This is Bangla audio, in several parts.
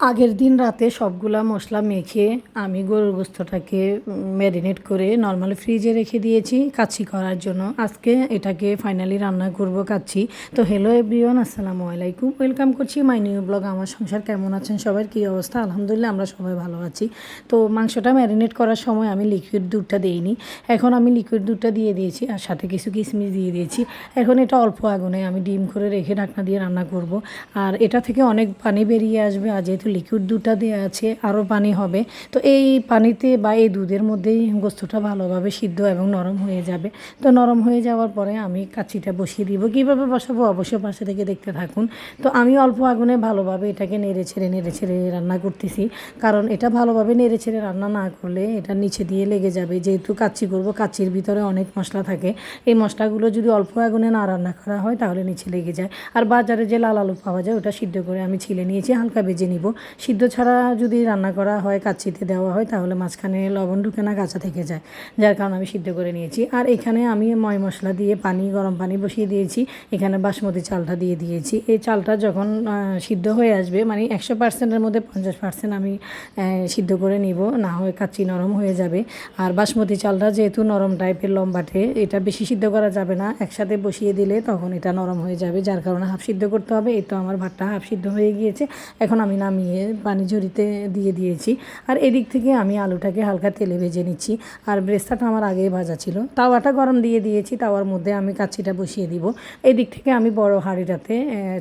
আগের দিন রাতে সবগুলা মশলা মেখে আমি গরুর গোস্তটাকে ম্যারিনেট করে নর্মালি ফ্রিজে রেখে দিয়েছি কাচ্চি করার জন্য। আজকে এটাকে ফাইনালি রান্না করব কাচ্চি। তো হ্যালো এভরিওয়ান, আসসালামু আলাইকুম, ওয়েলকাম করছি মাই নিউ ব্লগ। আমার সংসার কেমন আছেন সবার, কী অবস্থা? আলহামদুলিল্লাহ আমরা সবাই ভালো আছি। তো মাংসটা ম্যারিনেট করার সময় আমি লিকুইড দুধটা দিইনি, এখন আমি লিকুইড দুধটা দিয়ে দিয়েছি আর সাথে কিছু কিশমিশ দিয়ে দিয়েছি। এখন এটা অল্প আগুনে আমি ডিম করে রেখে ঢাকনা দিয়ে রান্না করব। আর এটা থেকে অনেক পানি বেরিয়ে আসবে, আর যেহেতু লিকুইড দুধটা দেওয়া আছে আরও পানি হবে। তো এই পানিতে বা এই দুধের মধ্যেই গোস্তটা ভালোভাবে সিদ্ধ এবং নরম হয়ে যাবে। তো নরম হয়ে যাওয়ার পরে আমি কাচ্চিটা বসিয়ে দিব। কীভাবে বসাবো অবশ্যই পাশে থেকে দেখতে থাকুন। তো আমি অল্প আগুনে ভালোভাবে এটাকে নেড়ে ছেড়ে রান্না করতেছি, কারণ এটা ভালোভাবে নেড়ে ছেড়ে রান্না না করলে এটা নিচে দিয়ে লেগে যাবে। যেহেতু কাচ্চি করব, কাচ্চির ভিতরে অনেক মশলা থাকে, এই মশলাগুলো যদি অল্প আগুনে না রান্না করা হয় তাহলে নিচে লেগে যায়। আর বাজারে যে লাল আলু পাওয়া যায় ওটা সিদ্ধ করে আমি ছিলে নিয়েছি, হালকা ভেজে নিব। সিদ্ধ ছাড়া যদি রান্না করা হয়, কাচ্চিতে দেওয়া হয়, তাহলে মাঝখানে লবণ ঢুকে না, কাঁচা থেকে যায়, যার কারণে আমি সিদ্ধ করে নিয়েছি। আর এখানে আমি ময় মশলা দিয়ে গরম পানি বসিয়ে দিয়েছি। এখানে বাসমতি চালটা দিয়ে দিয়েছি। এই চালটা যখন সিদ্ধ হয়ে আসবে, মানে 100%-এর মধ্যে 50% আমি সিদ্ধ করে নিব, না হয় কাচ্চি নরম হয়ে যাবে। আর বাসমতি চালটা যেহেতু নরম টাইপের লম্বাটে, এটা বেশি সিদ্ধ করা যাবে না, একসাথে বসিয়ে দিলে তখন এটা নরম হয়ে যাবে, যার কারণে হাফ সিদ্ধ করতে হবে। এই তো আমার ভাতটা হাফ সিদ্ধ হয়ে গিয়েছে, এখন আমি নামিয়ে পানি ঝরিতে দিয়ে দিয়েছি। আর এদিক থেকে আমি আলুটাকে হালকা তেলে ভেজে নিচ্ছি। আর ব্রেস্তাটা আমার আগেই ভাজা ছিল, তাওয়াটা গরম দিয়ে দিয়েছি, তাওয়ার মধ্যে আমি কাচ্চিটা বসিয়ে দিব। এদিক থেকে আমি বড় হাঁড়িটাতে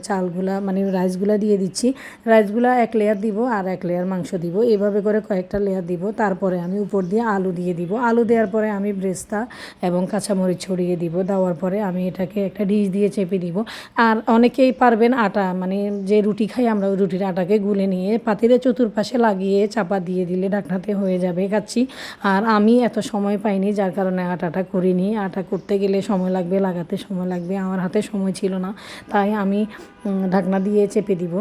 চালগুলা মানে রাইসগুলা দিয়ে দিচ্ছি। রাইসগুলা এক লেয়ার দিব আর এক লেয়ার মাংস দিব, এভাবে করে কয়েকটা লেয়ার দিব। তারপরে আমি উপর দিয়ে আলু দিয়ে দিব। আলু দেওয়ার পরে আমি ব্রেস্তা এবং কাঁচামরিচ ছড়িয়ে দিব। দেওয়ার পরে আমি এটাকে একটা ডিশ দিয়ে চেপে দিব। আর অনেকেই পারবেন আটা, মানে যে রুটি খাই আমরা, ওই রুটির আটাকে গুলে নিয়ে পাতিলে চতুর্পাশে লাগিয়ে চাপা দিয়ে দিলে ঢাকনাতে হয়ে যাবে কাচ্চি। আর আমি এত সময় পাইনি, যার কারণে আটাটা করিনি। আটা করতে গেলে সময় লাগবে, লাগাতে সময় লাগবে, আমার হাতে সময় ছিল না, তাই আমি ঢাকনা দিয়ে চেপে দিব।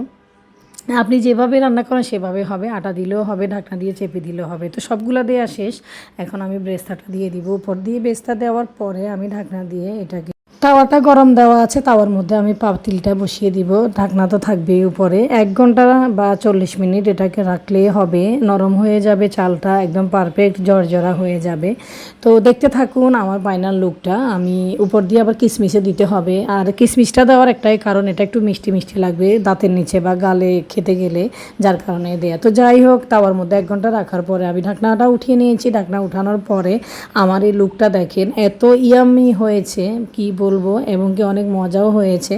আপনি যেভাবে রান্না করেন সেভাবে হবে, আটা দিলেও হবে, ঢাকনা দিয়ে চেপে দিলেও হবে। তো সবগুলো দেওয়া শেষ, এখন আমি ব্রেস্তাটা দিয়ে দিব। উপর দিয়ে ব্রেস্তা দেওয়ার পরে আমি ঢাকনা দিয়ে এটাকে, তাওয়াটা গরম দেওয়া আছে, তাওয়ার মধ্যে আমি পাতিলটা বসিয়ে দিব। ঢাকনা তো থাকবেই উপরে। 1 ঘন্টা বা 40 মিনিট এটাকে রাখলেই হবে, নরম হয়ে যাবে চালটা, একদম পারফেক্ট জর্জরা হয়ে যাবে। তো দেখতে থাকুন আমার ফাইনাল লুকটা। আমি উপর দিয়ে আবার কিশমিশও দিতে হবে, আর কিশমিশটা দেওয়ার একটাই কারণ, এটা একটু মিষ্টি মিষ্টি লাগবে দাঁতের নিচে বা গালে খেতে গেলে, যার কারণে দেয়া। তো যাই হোক, তাওয়ার মধ্যে 1 ঘন্টা রাখার পরে আমি ঢাকনাটা উঠিয়ে নিয়েছি। ঢাকনা উঠানোর পরে আমার এই লুকটা দেখেন, এত ইয়ামি হয়েছে কি বলবো, এবং কি অনেক মজাও হয়েছে।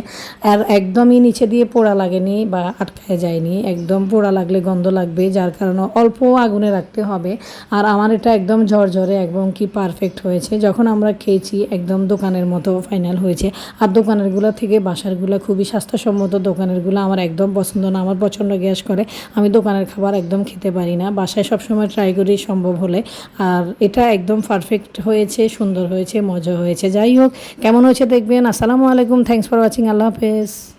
আর একদমই নিচে দিয়ে পোড়া লাগেনি বা আটকায় যায়নি, একদম পোড়া লাগলে গন্ধ লাগবে, যার কারণে অল্প আগুনে রাখতে হবে। আর আমার এটা একদম ঝরঝরে এবং কি পারফেক্ট হয়েছে। যখন আমরা খেয়েছি একদম দোকানের মতো ফাইনাল হয়েছে। আর দোকানেরগুলো থেকে বাসারগুলো খুবই স্বাস্থ্যসম্মত। দোকানেরগুলো আমার একদম পছন্দ না, আমার প্রচণ্ড গ্যাস করে, আমি দোকানের খাবার একদম খেতে পারি না, বাসায় সবসময় ট্রাই করি সম্ভব হলে। আর এটা একদম পারফেক্ট হয়েছে, সুন্দর হয়েছে, মজা হয়েছে। যাই হোক, কেমন হয়েছে দেখবেন। আসসালামু আলাইকুম, থ্যাংকস ফর ওয়াচিং, আল্লাহ হাফেজ।